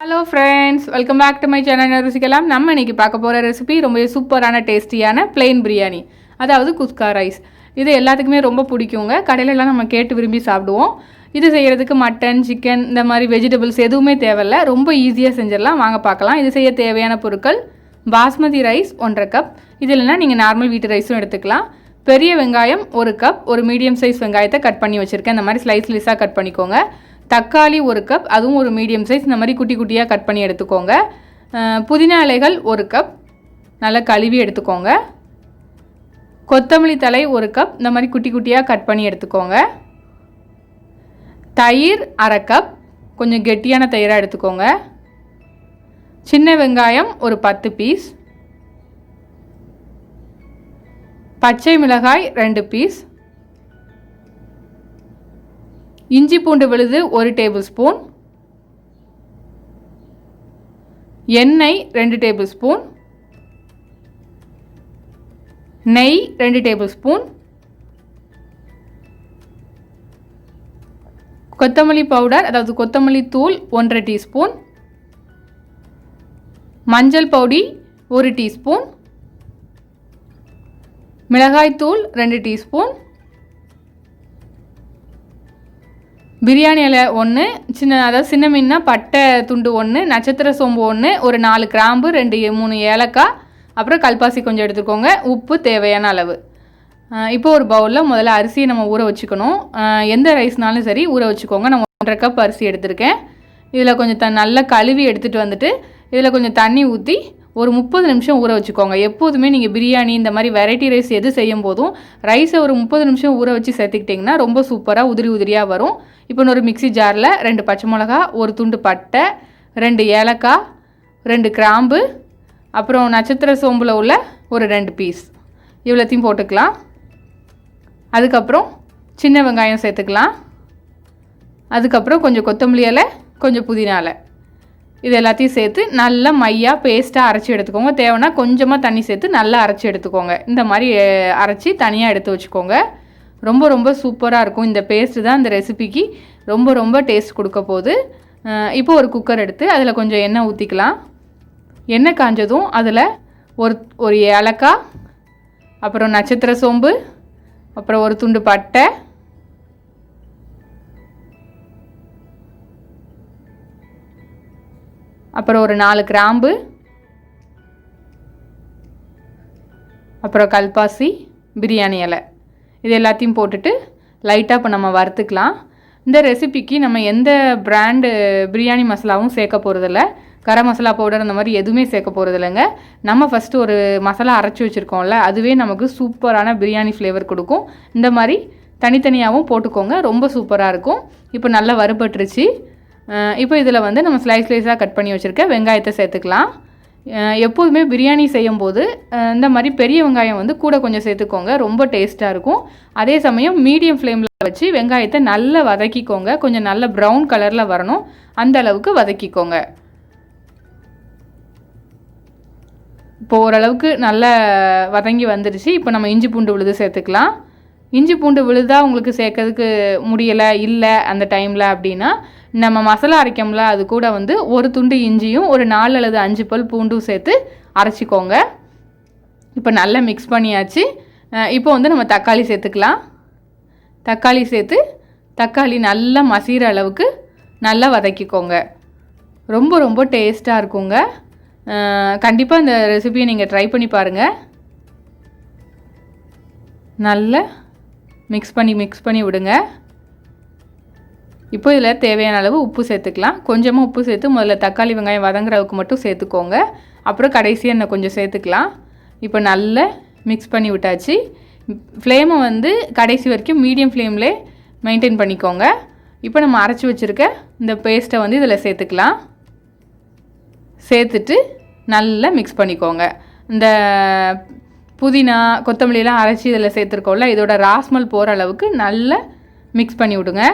Hello friends, welcome back to my channel. ருசிக்கலாம். நம்ம இன்றைக்கி பார்க்க போகிற ரெசிபி ரொம்ப சூப்பரான டேஸ்டியான பிளெயின் பிரியாணி, அதாவது குஸ்கா ரைஸ். இது எல்லாத்துக்குமே ரொம்ப பிடிக்குங்க. கடையிலலாம் நம்ம கேட்டு விரும்பி சாப்பிடுவோம். இது செய்கிறதுக்கு மட்டன், சிக்கன் இந்த மாதிரி வெஜிடபிள்ஸ் எதுவுமே தேவையில்லை. ரொம்ப ஈஸியாக செஞ்சிடலாம். வாங்க பார்க்கலாம். இது செய்ய தேவையான பொருட்கள்: பாஸ்மதி ரைஸ் 1.5 கப். இது இல்லைனா நீங்கள் நார்மல் வீட்டு ரைஸும் எடுத்துக்கலாம். பெரிய வெங்காயம் 1 கப். ஒரு மீடியம் சைஸ் வெங்காயத்தை கட் பண்ணி வச்சுருக்கேன். இந்த மாதிரி ஸ்லைஸாக கட் பண்ணிக்கோங்க. தக்காளி 1 கப், அதுவும் ஒரு மீடியம் சைஸ், இந்த மாதிரி குட்டி குட்டியாக கட் பண்ணி எடுத்துக்கோங்க. புதினா இலைகள் 1 கப், நல்லா கழுவி எடுத்துக்கோங்க. கொத்தமல்லி தழை 1 கப், இந்த மாதிரி குட்டி குட்டியாக கட் பண்ணி எடுத்துக்கோங்க. தயிர் 1/2 கப், கொஞ்சம் கெட்டியான தயிராக எடுத்துக்கோங்க. சின்ன வெங்காயம் ஒரு 10 பீஸ். பச்சை மிளகாய் 2 பீஸ். இஞ்சி பூண்டு விழுது 1 டேபிள் ஸ்பூன். எண்ணெய் 2 டேபிள் ஸ்பூன். நெய் 2 டேபிள் ஸ்பூன். கொத்தமல்லி பவுடர், அதாவது கொத்தமல்லி தூள் 1/2 டீஸ்பூன். மஞ்சள் பொடி 1 டீஸ்பூன். மிளகாய் தூள் 2 டீஸ்பூன். பிரியாணி இலை 1, அதாவது சின்ன மீன்னா பட்டை துண்டு 1, நட்சத்திர சோம்பு 1, ஒரு 4 கிராம்பு, 2-3 ஏலக்காய், அப்புறம் கல்பாசி கொஞ்சம் எடுத்துக்கோங்க. உப்பு தேவையான அளவு. இப்போ ஒரு பவுலில் முதல்ல அரிசியை நம்ம ஊற வச்சுக்கணும். எந்த ரைஸ்னாலும் சரி ஊற வச்சுக்கோங்க. நான் 1.5 கப் அரிசி எடுத்திருக்கேன். இதில் கொஞ்சம் நல்லா கழுவி எடுத்துகிட்டு வந்துட்டு இதில் கொஞ்சம் தண்ணி ஊற்றி ஒரு 30 நிமிஷம் ஊற வச்சுக்கோங்க. எப்போதுமே நீங்கள் பிரியாணி இந்த மாதிரி வெரைட்டி ரைஸ் எது செய்யும் போதும் ரைஸை ஒரு 30 நிமிஷம் ஊற வச்சு சேர்த்துக்கிட்டிங்கன்னா ரொம்ப சூப்பராக உதிரியாக வரும். இப்போ ஒரு மிக்சி ஜாரில் 2 பச்சை மிளகா, ஒரு துண்டு பட்டை, 2 ஏலக்காய், 2 கிராம்பு, அப்புறம் நட்சத்திர சோம்பில் உள்ள ஒரு 2 பீஸ், இவ்வளோத்தையும் போட்டுக்கலாம். அதுக்கப்புறம் சின்ன வெங்காயம் சேர்த்துக்கலாம். அதுக்கப்புறம் கொஞ்சம் கொத்தமல்லி இலை, கொஞ்சம் புதினா இலை, இது எல்லாத்தையும் சேர்த்து நல்லா மையாக பேஸ்ட்டாக அரைச்சி எடுத்துக்கோங்க. தேவைன்னா கொஞ்சமாக தண்ணி சேர்த்து நல்லா அரைச்சி எடுத்துக்கோங்க. இந்த மாதிரி அரைச்சி தனியாக எடுத்து வச்சுக்கோங்க. ரொம்ப ரொம்ப சூப்பராக இருக்கும். இந்த பேஸ்ட்டு தான் இந்த ரெசிபிக்கு ரொம்ப டேஸ்ட் கொடுக்க போகுது. இப்போ ஒரு குக்கர் எடுத்து அதில் கொஞ்சம் எண்ணெய் ஊற்றிக்கலாம். எண்ணெய் காஞ்சதும் அதில் ஒரு ஏலக்காய், அப்புறம் நட்சத்திர சோம்பு, அப்புறம் ஒரு துண்டு பட்டை, அப்புறம் ஒரு 4 கிராம்பு, அப்புறம் கல்பாசி, பிரியாணி இலை, இது எல்லாத்தையும் போட்டுட்டு லைட்டாக இப்போ நம்ம வறுத்துக்கலாம். இந்த ரெசிபிக்கு நம்ம எந்த பிராண்டு பிரியாணி மசாலாவும் சேர்க்க போகிறதில்ல. கரம் மசாலா பவுடர் அந்த மாதிரி எதுவுமே சேர்க்க போகிறதில்லைங்க. நம்ம ஃபஸ்ட்டு ஒரு மசாலா அரைச்சி வச்சுருக்கோம்ல, அதுவே நமக்கு சூப்பரான பிரியாணி ஃப்ளேவர் கொடுக்கும். இந்த மாதிரி தனித்தனியாகவும் போட்டுக்கோங்க, ரொம்ப சூப்பராக இருக்கும். இப்போ நல்லா வறுபட்டுருச்சு. இப்போ இதில் நம்ம ஸ்லைஸாக கட் பண்ணி வச்சுருக்க வெங்காயத்தை சேர்த்துக்கலாம். எப்போதுமே பிரியாணி செய்யும்போது இந்த மாதிரி பெரிய வெங்காயம் கூட கொஞ்சம் சேர்த்துக்கோங்க, ரொம்ப டேஸ்ட்டாக இருக்கும். அதே சமயம் மீடியம் ஃப்ளேமில் வச்சு வெங்காயத்தை நல்லா வதக்கிக்கோங்க. கொஞ்சம் நல்ல ப்ரௌன் கலரில் வரணும், அந்த அளவுக்கு வதக்கிக்கோங்க. இப்போ ஓரளவுக்கு நல்லா வதங்கி வந்துடுச்சு. இப்போ நம்ம இஞ்சி பூண்டு விழுது சேர்த்துக்கலாம். இஞ்சி பூண்டு விழுதாக உங்களுக்கு சேர்க்கறதுக்கு முடியலை இல்லை அந்த டைமில் அப்படின்னா, நம்ம மசாலா அரைக்கோம்ல, அது கூட ஒரு துண்டு இஞ்சியும் ஒரு 4 அல்லது 5 பல் பூண்டும் சேர்த்து அரைச்சிக்கோங்க. இப்போ நல்லா மிக்ஸ் பண்ணியாச்சு. இப்போ நம்ம தக்காளி சேர்த்துக்கலாம். தக்காளி சேர்த்து தக்காளி நல்லா மசிகிற அளவுக்கு நல்லா வதக்கிக்கோங்க. ரொம்ப டேஸ்ட்டாக இருக்குங்க. கண்டிப்பாக இந்த ரெசிபியை நீங்கள் ட்ரை பண்ணி பாருங்கள். நல்லா மிக்ஸ் பண்ணி விடுங்க. இப்போ இதில் தேவையான அளவு உப்பு சேர்த்துக்கலாம். கொஞ்சமாக உப்பு சேர்த்து முதல்ல தக்காளி வெங்காயம் வதங்குறதுக்கு மட்டும் சேர்த்துக்கோங்க. அப்புறம் கடைசியாக இன்னும் கொஞ்சம் சேர்த்துக்கலாம். இப்போ நல்லா மிக்ஸ் பண்ணி விட்டாச்சு. ஃப்ளேமை கடைசி வரைக்கும் மீடியம் ஃப்ளேம்லே மெயின்டைன் பண்ணிக்கோங்க. இப்போ நம்ம அரைச்சி வச்சுருக்க இந்த பேஸ்ட்டை இதில் சேர்த்துக்கலாம். சேர்த்துட்டு நல்லா மிக்ஸ் பண்ணிக்கோங்க. இந்த புதினா கொத்தமல்லியெலாம் அரைச்சி இதில் சேர்த்துருக்கோம்ல, இதோட ராஸ்மல் போகிற அளவுக்கு நல்லா மிக்ஸ் பண்ணி விடுங்க.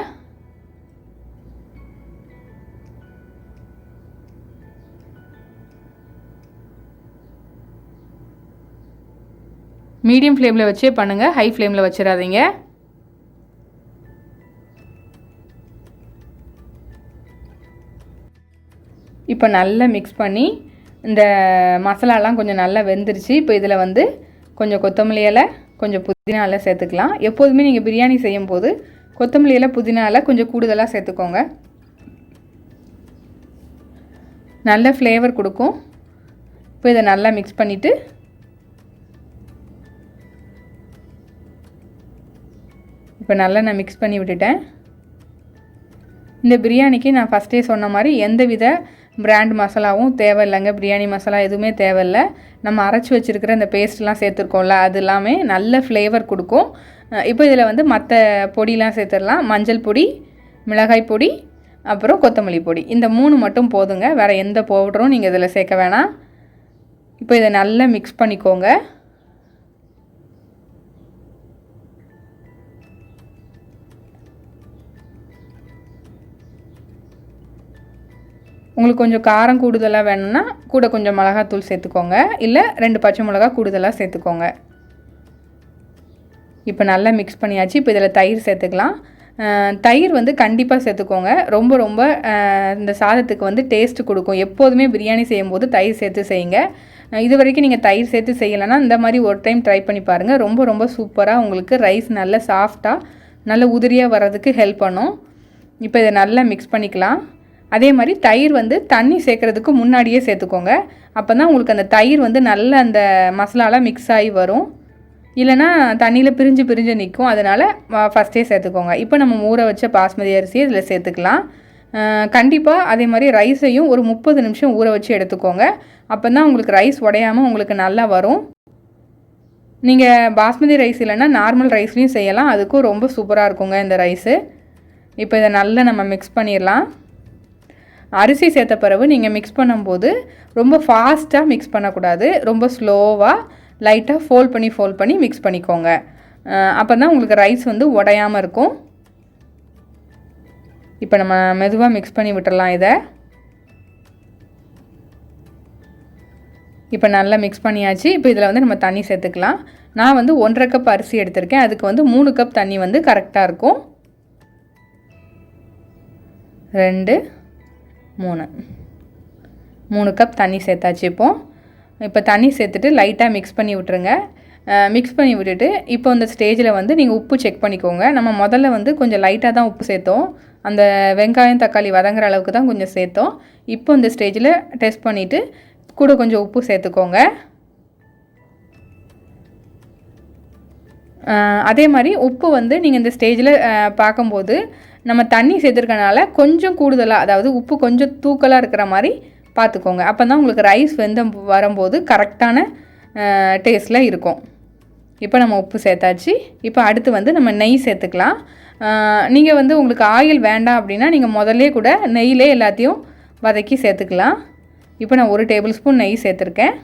மீடியம் ஃப்ளேமில் வச்சே பண்ணுங்கள், ஹை ஃப்ளேமில் வச்சிடாதீங்க. இப்போ நல்லா மிக்ஸ் பண்ணி இந்த மசாலாலாம் கொஞ்சம் நல்லா வெந்துருச்சு. இப்போ இதில் வந்து கொஞ்சம் கொத்தமல்லி இலை, கொஞ்சம் புதினா இலை சேர்த்துக்கலாம். எப்போதுமே நீங்கள் பிரியாணி செய்யும்போது கொத்தமல்லி இலை, புதினா இலை கொஞ்சம் கூடுதலாக சேர்த்துக்கோங்க. நல்ல ஃப்ளேவர் கொடுக்கும். இப்போ இதை நல்லா மிக்ஸ் பண்ணிவிட்டு இப்போ நல்லா நான் மிக்ஸ் பண்ணி விட்டுட்டேன். இந்த பிரியாணிக்கு நான் ஃபஸ்ட்டே சொன்ன மாதிரி எந்த வித பிராண்ட் மசாலாவும் தேவையில்லைங்க. பிரியாணி மசாலா எதுவுமே தேவையில்லை. நம்ம அரைச்சி வச்சுருக்கிற இந்த பேஸ்ட்லாம் சேர்த்துருக்கோம்ல, அது எல்லாமே நல்ல ஃப்ளேவர் கொடுக்கும். இப்போ இதில் வந்து மற்ற பொடிலாம் சேர்த்துடலாம். மஞ்சள் பொடி, மிளகாய் பொடி, அப்புறம் கொத்தமல்லி பொடி, இந்த 3 மட்டும் போதுங்க. வேறு எந்த பவுடரும் நீங்கள் இதில் சேர்க்க வேணாம். இப்போ இதை நல்லா மிக்ஸ் பண்ணிக்கோங்க. உங்களுக்கு கொஞ்சம் காரம் கூடுதலாக வேணும்னா கூட கொஞ்சம் மிளகாத்தூள் சேர்த்துக்கோங்க, இல்லை 2 பச்சை மிளகா கூடுதலாக சேர்த்துக்கோங்க. இப்போ நல்லா மிக்ஸ் பண்ணியாச்சு. இப்போ இதில் தயிர் சேர்த்துக்கலாம். தயிர் வந்து கண்டிப்பாக சேர்த்துக்கோங்க. ரொம்ப ரொம்ப இந்த சாதத்துக்கு வந்து டேஸ்ட்டு கொடுக்கும். எப்போதுமே பிரியாணி செய்யும்போது தயிர் சேர்த்து செய்யுங்க. இது வரைக்கும் நீங்கள் தயிர் சேர்த்து செய்யலைன்னா இந்த மாதிரி ஒரு டைம் ட்ரை பண்ணி பாருங்கள். ரொம்ப ரொம்ப சூப்பராக உங்களுக்கு ரைஸ் நல்ல சாஃப்டாக நல்ல உதிரியாக வர்றதுக்கு ஹெல்ப் பண்ணும். இப்போ இதை நல்லா மிக்ஸ் பண்ணிக்கலாம். அதே மாதிரி தயிர் வந்து தண்ணி சேர்க்குறதுக்கு முன்னாடியே சேர்த்துக்கோங்க. அப்போ தான் உங்களுக்கு அந்த தயிர் வந்து நல்ல அந்த மசாலாலாம் மிக்ஸ் ஆகி வரும். இல்லைனா தண்ணியில் பிரிஞ்சு நிற்கும். அதனால் ஃபஸ்ட்டே சேர்த்துக்கோங்க. இப்போ நம்ம ஊற வச்ச பாஸ்மதி அரிசியை இதில் சேர்த்துக்கலாம். கண்டிப்பாக அதே மாதிரி ரைஸையும் ஒரு 30 நிமிஷம் ஊற வச்சு எடுத்துக்கோங்க. அப்போ தான் உங்களுக்கு ரைஸ் உடையாமல் உங்களுக்கு நல்லா வரும். நீங்கள் பாஸ்மதி ரைஸ் இல்லைன்னா நார்மல் ரைஸ்லையும் செய்யலாம். அதுக்கும் ரொம்ப சூப்பராக இருக்குங்க இந்த ரைஸு. இப்போ இதை நல்லா நம்ம மிக்ஸ் பண்ணிடலாம். அரிசி சேர்த்த பிறகு நீங்கள் மிக்ஸ் பண்ணும்போது ரொம்ப ஃபாஸ்ட்டாக மிக்ஸ் பண்ணக்கூடாது. ரொம்ப ஸ்லோவாக லைட்டாக ஃபோல்ட் பண்ணி மிக்ஸ் பண்ணிக்கோங்க. அப்போ தான் உங்களுக்கு ரைஸ் வந்து உடையாமல் இருக்கும். இப்போ நம்ம மெதுவாக மிக்ஸ் பண்ணி விட்டுடலாம் இதை. இப்போ நல்லா மிக்ஸ் பண்ணியாச்சு. இப்போ இதில் வந்து நம்ம தண்ணி சேர்த்துக்கலாம். நான் வந்து 1.5 கப் அரிசி எடுத்திருக்கேன். அதுக்கு வந்து 3 கப் தண்ணி வந்து கரெக்டாக இருக்கும். 2, 3 கப் தண்ணி சேர்த்தாச்சு. இப்போ தண்ணி சேர்த்துட்டு லைட்டாக மிக்ஸ் பண்ணி விட்டுருங்க. மிக்ஸ் பண்ணி விட்டுட்டு இப்போ இந்த ஸ்டேஜில் வந்து நீங்கள் உப்பு செக் பண்ணிக்கோங்க. நம்ம முதல்ல வந்து கொஞ்சம் லைட்டாக தான் உப்பு சேர்த்தோம். அந்த வெங்காயம் தக்காளி வதங்குற அளவுக்கு தான் கொஞ்சம் சேர்த்தோம். இப்போ இந்த ஸ்டேஜில் டெஸ்ட் பண்ணிவிட்டு கூட கொஞ்சம் உப்பு சேர்த்துக்கோங்க. அதே மாதிரி உப்பு வந்து நீங்கள் இந்த ஸ்டேஜில் பார்க்கும்போது நம்ம தண்ணி சேர்த்துருக்கனால கொஞ்சம் கூடுதலாக, அதாவது உப்பு கொஞ்சம் தூக்கலாக இருக்கிற மாதிரி பார்த்துக்கோங்க. அப்போ தான் உங்களுக்கு ரைஸ் வெந்த வரும்போது கரெக்டான டேஸ்ட்டில் இருக்கும். இப்போ நம்ம உப்பு சேர்த்தாச்சு. இப்போ அடுத்து வந்து நம்ம நெய் சேர்த்துக்கலாம். நீங்கள் வந்து உங்களுக்கு ஆயில் வேண்டாம் அப்படின்னா நீங்கள் முதல்லே கூட நெய்யிலே எல்லாத்தையும் வதக்கி சேர்த்துக்கலாம். இப்போ நான் 1 டேபிள் ஸ்பூன் நெய் சேர்த்துருக்கேன்.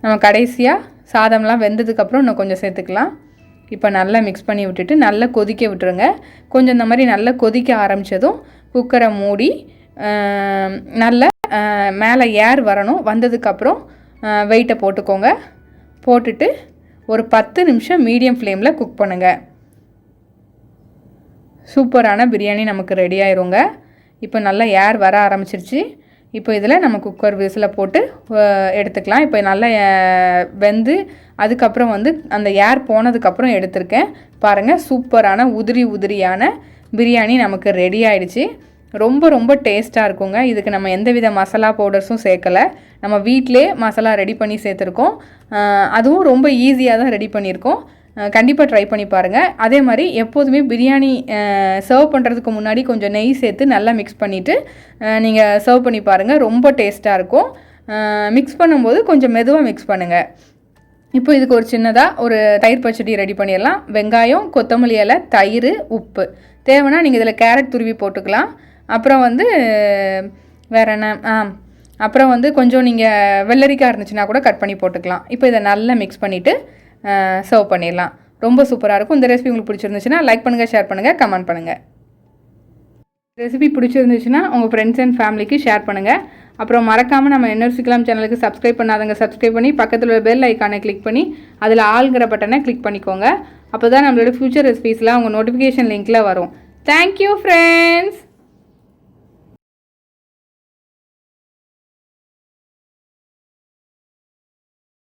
நம்ம கடைசியாக சாதம்லாம் வெந்ததுக்கப்புறம் இன்னும் கொஞ்சம் சேர்த்துக்கலாம். இப்போ நல்லா மிக்ஸ் பண்ணி விட்டுட்டு நல்லா கொதிக்க விட்டுருங்க. கொஞ்சம் இந்த மாதிரி நல்லா கொதிக்க ஆரம்பித்ததும் குக்கரை மூடி நல்லா மேலே ஏர் வரணும். வந்ததுக்கப்புறம் வெயிட்டை போட்டுக்கோங்க. போட்டுட்டு ஒரு 10 நிமிஷம் மீடியம் ஃப்ளேமில் குக் பண்ணுங்கள். சூப்பரான பிரியாணி நமக்கு ரெடி ஆயிருங்க. இப்போ நல்லா ஏர் வர ஆரம்பிச்சிருச்சு. இப்போ இதில் நம்ம குக்கர் விசில் போட்டு எடுத்துக்கலாம். இப்போ நல்லா வெந்து அதுக்கப்புறம் வந்து அந்த ஏர் போனதுக்கப்புறம் எடுத்திருக்கேன். பாருங்கள், சூப்பரான உதிரியான பிரியாணி நமக்கு ரெடி ஆயிடுச்சு. ரொம்ப ரொம்ப டேஸ்ட்டாக இருக்குங்க. இதுக்கு நம்ம எந்தவித மசாலா பவுடர்ஸும் சேர்க்கலை. நம்ம வீட்டிலே மசாலா ரெடி பண்ணி சேர்த்துருக்கோம். அதுவும் ரொம்ப ஈஸியாக தான் ரெடி பண்ணியிருக்கோம். கண்டிப்பாக ட்ரை பண்ணி பாருங்கள். அதே மாதிரி எப்போதுமே பிரியாணி சர்வ் பண்ணுறதுக்கு முன்னாடி கொஞ்சம் நெய் சேர்த்து நல்லா மிக்ஸ் பண்ணிவிட்டு நீங்கள் சர்வ் பண்ணி பாருங்கள். ரொம்ப டேஸ்ட்டாக இருக்கும். மிக்ஸ் பண்ணும்போது கொஞ்சம் மெதுவாக மிக்ஸ் பண்ணுங்கள். இப்போ இதுக்கு ஒரு சின்னதாக ஒரு தயிர் பச்சடி ரெடி பண்ணிடலாம். வெங்காயம், கொத்தமல்லி இலை, தயிர், உப்பு. தேவைன்னா நீங்கள் இதில் கேரட் துருவி போட்டுக்கலாம். அப்புறம் வந்து வேறு என்ன, அப்புறம் வந்து கொஞ்சம் நீங்கள் வெள்ளரிக்காய் இருந்துச்சுன்னா கூட கட் பண்ணி போட்டுக்கலாம். இப்போ இதை நல்லா மிக்ஸ் பண்ணிவிட்டு சர்வ் பண்ணிடலாம். ரொம்ப சூப்பராக இருக்கும். இந்த ரெசிபி உங்களுக்கு பிடிச்சிருந்துச்சுன்னா லைக் பண்ணுங்கள், ஷேர் பண்ணுங்கள், கமெண்ட் பண்ணுங்கள். ரெசிபி பிடிச்சிருந்துச்சுன்னா உங்கள் ஃப்ரெண்ட்ஸ் அண்ட் ஃபேமிலிக்கு ஷேர் பண்ணுங்கள். அப்புறம் மறக்காமல் நம்ம என்ஆர்சிக்கலாம் சேனலுக்கு சப்ஸ்கிரைப் பண்ணாதவங்க சப்ஸ்கிரைப் பண்ணி பக்கத்தில் உள்ள பெல் ஐக்கானை கிளிக் பண்ணி அதில் ஆல்ங்கிற பட்டனை கிளிக் பண்ணிக்கோங்க. அப்போ தான் நம்மளோட ஃபியூச்சர் ரெசிபீஸ்லாம் உங்கள் நோட்டிஃபிகேஷன் லிங்க்கில் வரும். Thank you friends.